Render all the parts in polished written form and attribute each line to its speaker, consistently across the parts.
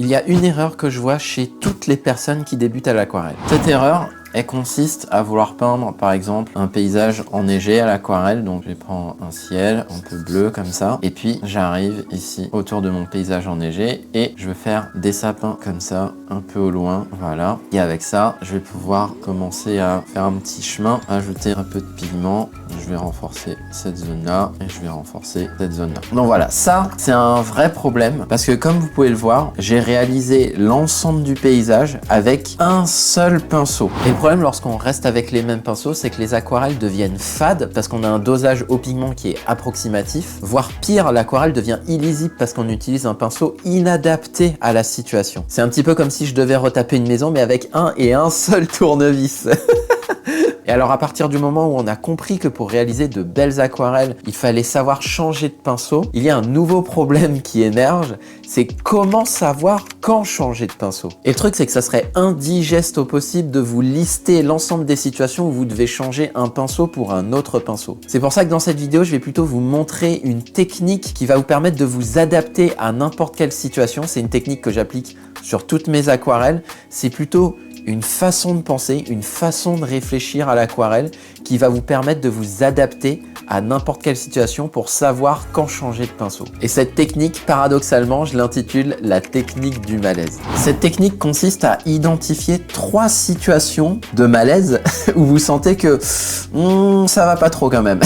Speaker 1: Il y a une erreur que je vois chez toutes les personnes qui débutent à l'aquarelle. Cette erreur, elle consiste à vouloir peindre par exemple un paysage enneigé à l'aquarelle. Donc je vais prendre un ciel un peu bleu comme ça. Et puis j'arrive ici autour de mon paysage enneigé et je vais faire des sapins comme ça un peu au loin. Voilà. Et avec ça, je vais pouvoir commencer à faire un petit chemin, ajouter un peu de pigment. Je vais renforcer cette zone-là et je vais renforcer cette zone-là. Donc voilà, ça c'est un vrai problème parce que comme vous pouvez le voir, j'ai réalisé l'ensemble du paysage avec un seul pinceau. Et le problème lorsqu'on reste avec les mêmes pinceaux, c'est que les aquarelles deviennent fades parce qu'on a un dosage au pigment qui est approximatif. Voire pire, l'aquarelle devient illisible parce qu'on utilise un pinceau inadapté à la situation. C'est un petit peu comme si je devais retaper une maison mais avec un seul tournevis. Et alors à partir du moment où on a compris que pour réaliser de belles aquarelles, il fallait savoir changer de pinceau, il y a un nouveau problème qui émerge, c'est comment savoir quand changer de pinceau. Et le truc c'est que ça serait indigeste au possible de vous lister l'ensemble des situations où vous devez changer un pinceau pour un autre pinceau. C'est pour ça que dans cette vidéo, je vais plutôt vous montrer une technique qui va vous permettre de vous adapter à n'importe quelle situation. C'est une technique que j'applique sur toutes mes aquarelles. C'est plutôt une façon de penser, une façon de réfléchir à l'aquarelle qui va vous permettre de vous adapter à n'importe quelle situation pour savoir quand changer de pinceau. Et cette technique, paradoxalement, je l'intitule la technique du malaise. Cette technique consiste à identifier 3 situations de malaise où vous sentez que ça va pas trop quand même.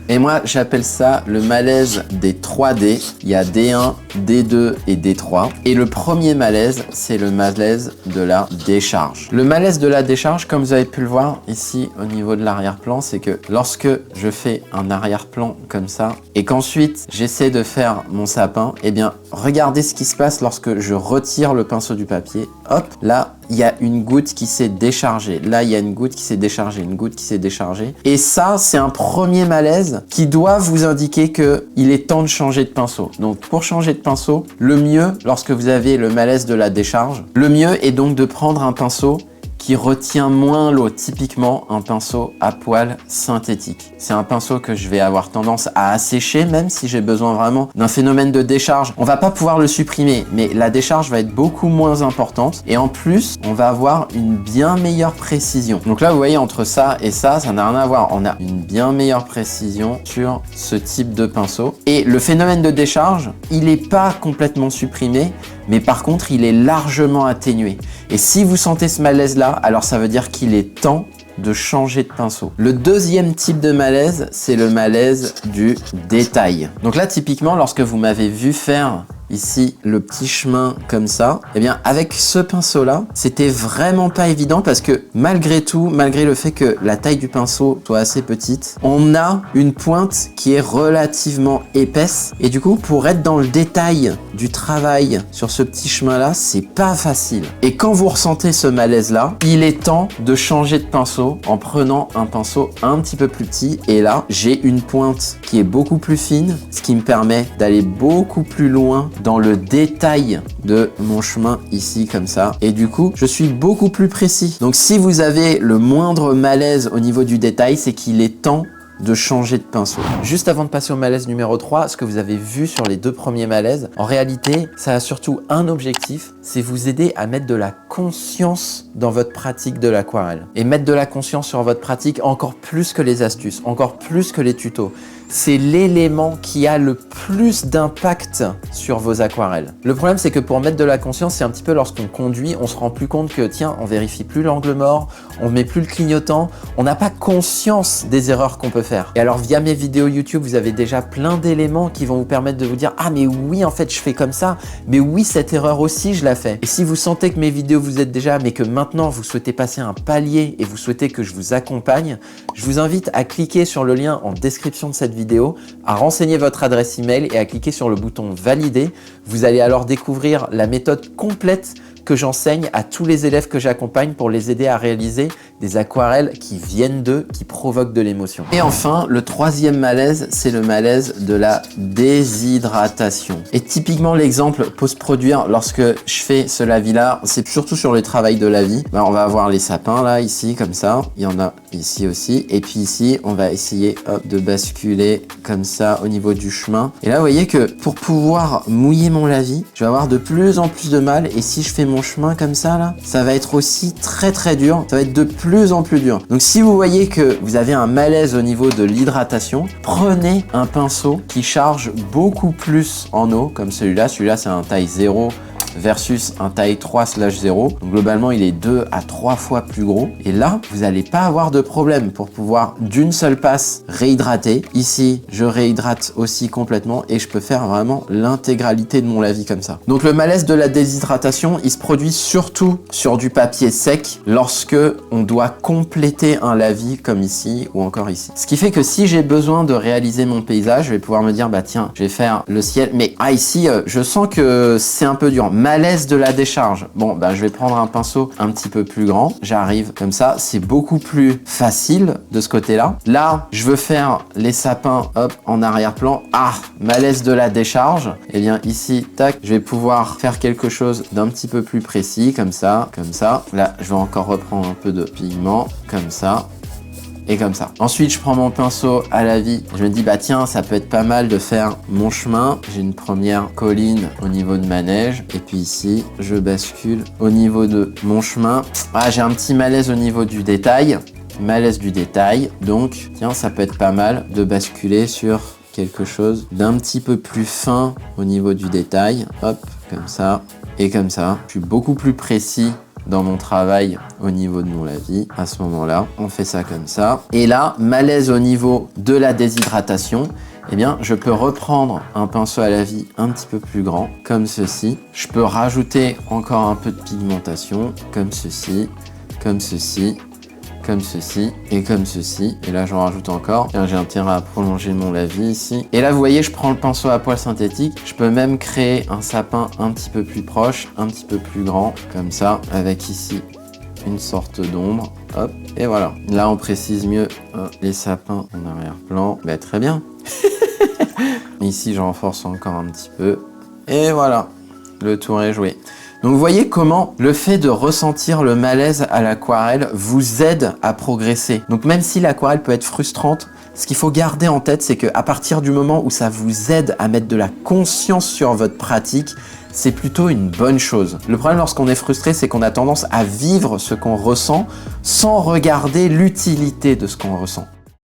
Speaker 1: Et moi, j'appelle ça le malaise des 3D. Il y a D1, D2 et D3. Et le premier malaise, c'est le malaise de la décharge. Le malaise de la décharge, comme vous avez pu le voir ici au niveau de l'arrière-plan, c'est que lorsque je fais un arrière-plan comme ça et qu'ensuite j'essaie de faire mon sapin, eh bien, regardez ce qui se passe lorsque je retire le pinceau du papier. Hop, là, il y a une goutte qui s'est déchargée. Là, il y a une goutte qui s'est déchargée, une goutte qui s'est déchargée. Et ça, c'est un premier malaise qui doit vous indiquer qu'il est temps de changer de pinceau. Donc, pour changer de pinceau, le mieux, lorsque vous avez le malaise de la décharge, le mieux est donc de prendre un pinceau qui retient moins l'eau, typiquement un pinceau à poil synthétique. C'est un pinceau que je vais avoir tendance à assécher, même si j'ai besoin vraiment d'un phénomène de décharge. On va pas pouvoir le supprimer, mais la décharge va être beaucoup moins importante et en plus, on va avoir une bien meilleure précision. Donc là, vous voyez, entre ça et ça n'a rien à voir. On a une bien meilleure précision sur ce type de pinceau. Et le phénomène de décharge, il n'est pas complètement supprimé, mais par contre, il est largement atténué. Et si vous sentez ce malaise-là, alors ça veut dire qu'il est temps de changer de pinceau. Le deuxième type de malaise, c'est le malaise du détail. Donc là, typiquement, lorsque vous m'avez vu faire ici le petit chemin comme ça, eh bien avec ce pinceau là, c'était vraiment pas évident parce que malgré tout, malgré le fait que la taille du pinceau soit assez petite, on a une pointe qui est relativement épaisse et du coup pour être dans le détail du travail sur ce petit chemin là, c'est pas facile. Et quand vous ressentez ce malaise là, il est temps de changer de pinceau en prenant un pinceau un petit peu plus petit et là j'ai une pointe qui est beaucoup plus fine, ce qui me permet d'aller beaucoup plus loin dans le détail de mon chemin ici comme ça et du coup je suis beaucoup plus précis. Donc si vous avez le moindre malaise au niveau du détail, c'est qu'il est temps de changer de pinceau. Juste avant de passer au malaise numéro 3, ce que vous avez vu sur les 2 premiers malaises, en réalité, ça a surtout un objectif, c'est vous aider à mettre de la conscience dans votre pratique de l'aquarelle. Et mettre de la conscience sur votre pratique encore plus que les astuces, encore plus que les tutos. C'est l'élément qui a le plus d'impact sur vos aquarelles. Le problème, c'est que pour mettre de la conscience, c'est un petit peu lorsqu'on conduit, on se rend plus compte que tiens, on vérifie plus l'angle mort, on met plus le clignotant, on n'a pas conscience des erreurs qu'on peut faire. Et alors via mes vidéos YouTube, vous avez déjà plein d'éléments qui vont vous permettre de vous dire ah mais oui en fait je fais comme ça, mais oui cette erreur aussi je la fais. Et si vous sentez que mes vidéos vous aident déjà mais que maintenant vous souhaitez passer un palier et vous souhaitez que je vous accompagne, je vous invite à cliquer sur le lien en description de cette vidéo, à renseigner votre adresse email et à cliquer sur le bouton valider. Vous allez alors découvrir la méthode complète que j'enseigne à tous les élèves que j'accompagne pour les aider à réaliser des aquarelles qui viennent d'eux, qui provoquent de l'émotion. Et enfin, le troisième malaise, c'est le malaise de la déshydratation. Et typiquement, l'exemple peut se produire lorsque je fais ce lavis-là, c'est surtout sur le travail de lavis. On va avoir les sapins là, ici, comme ça. Il y en a ici aussi. Et puis ici, on va essayer hop, de basculer comme ça au niveau du chemin. Et là, vous voyez que pour pouvoir mouiller mon lavis, je vais avoir de plus en plus de mal. Et si je fais mon chemin comme ça, là, ça va être aussi très dur. Ça va être de plus en plus dur. Donc, si vous voyez que vous avez un malaise au niveau de l'hydratation, prenez un pinceau qui charge beaucoup plus en eau, comme celui-là. Celui-là, c'est un taille 0 versus un taille 3/0. Donc globalement, il est 2 à 3 fois plus gros. Et là, vous n'allez pas avoir de problème pour pouvoir d'une seule passe réhydrater. Ici, je réhydrate aussi complètement et je peux faire vraiment l'intégralité de mon lavis comme ça. Donc le malaise de la déshydratation, il se produit surtout sur du papier sec lorsque on doit compléter un lavis comme ici ou encore ici. Ce qui fait que si j'ai besoin de réaliser mon paysage, je vais pouvoir me dire, bah tiens, je vais faire le ciel. Mais ici, je sens que c'est un peu dur. Malaise de la décharge. Bon, bah, je vais prendre un pinceau un petit peu plus grand. J'arrive comme ça. C'est beaucoup plus facile de ce côté-là. Là, je veux faire les sapins, hop, en arrière-plan. Ah, malaise de la décharge. Eh bien, ici, tac, je vais pouvoir faire quelque chose d'un petit peu plus précis, comme ça, comme ça. Là, je vais encore reprendre un peu de pigment, comme ça. Et comme ça. Ensuite, je prends mon pinceau à lavis. Je me dis, bah tiens, ça peut être pas mal de faire mon chemin. J'ai une première colline au niveau de ma neige. Et puis ici, je bascule au niveau de mon chemin. Ah, j'ai un petit malaise au niveau du détail. Malaise du détail. Donc, tiens, ça peut être pas mal de basculer sur quelque chose d'un petit peu plus fin au niveau du détail. Hop, comme ça et comme ça. Je suis beaucoup plus précis dans mon travail au niveau de mon lavis. À ce moment-là, on fait ça comme ça. Et là, malaise au niveau de la déshydratation. Eh bien, je peux reprendre un pinceau à lavis un petit peu plus grand, comme ceci. Je peux rajouter encore un peu de pigmentation, comme ceci, comme ceci, comme ceci et comme ceci. Et là, j'en rajoute encore. J'ai intérêt à prolonger mon lavis ici. Et là, vous voyez, je prends le pinceau à poil synthétique. Je peux même créer un sapin un petit peu plus proche, un petit peu plus grand, comme ça, avec ici une sorte d'ombre. Hop, et voilà. Là, on précise mieux les sapins en arrière-plan. Bah, très bien. Ici, je renforce encore un petit peu. Et voilà, le tour est joué. Donc vous voyez comment le fait de ressentir le malaise à l'aquarelle vous aide à progresser. Donc même si l'aquarelle peut être frustrante, ce qu'il faut garder en tête, c'est qu'à partir du moment où ça vous aide à mettre de la conscience sur votre pratique, c'est plutôt une bonne chose. Le problème lorsqu'on est frustré, c'est qu'on a tendance à vivre ce qu'on ressent sans regarder l'utilité de ce qu'on ressent.